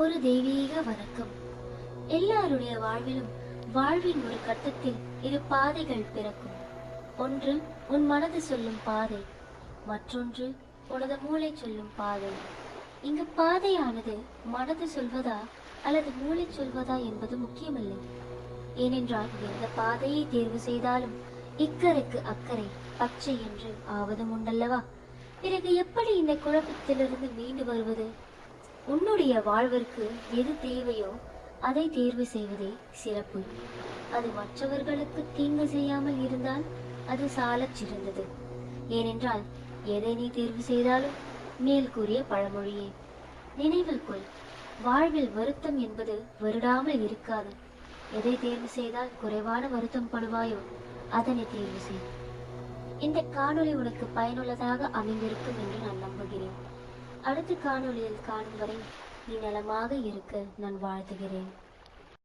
ஒரு தெய்வீக வணக்கம். எல்லாருடைய வாழ்வின் ஒரு கட்டத்தில் இரு பாதைகள் பிறக்கும். ஒன்று உன் மனது சொல்லும் பாதை, மற்றொன்று உனது மூளை சொல்லும் பாதை. இங்கு பாதையானது மனது சொல்வதா அல்லது மூளை சொல்வதா என்பது முக்கியமில்லை. ஏனென்றால் எந்த பாதையை தேர்வு செய்தாலும் இக்கரைக்கு அக்கறை பச்சை என்று ஆவதும் உண்டல்லவா? பிறகு எப்படி இந்த குழப்பத்திலிருந்து மீண்டு வருவது? உன்னுடைய வாழ்விற்கு எது தேவையோ அதை தேர்வு செய்வதே சிறப்பு. அது மற்றவர்களுக்கு தீங்கு செய்யாமல் இருந்தால் அது சாலச் சிறந்தது. ஏனென்றால் எதை நீ தேர்வு செய்தாலும் மேல் கூறிய பழமொழியே. நினைவில் கொள், வாழ்வில் வருத்தம் என்பது வருடாமல் இருக்காது. எதை தேர்வு செய்தால் குறைவான வருத்தம் படுவாயோ அதனை தேர்வு செய். இந்த காணொளி உனக்கு பயனுள்ளதாக அமைந்திருக்கும் என்று நான் நம்புகிறேன். அடுத்த காணொளியில் காணும் வரை நீ நலமாக இருக்க நான் வாழ்த்துகிறேன்.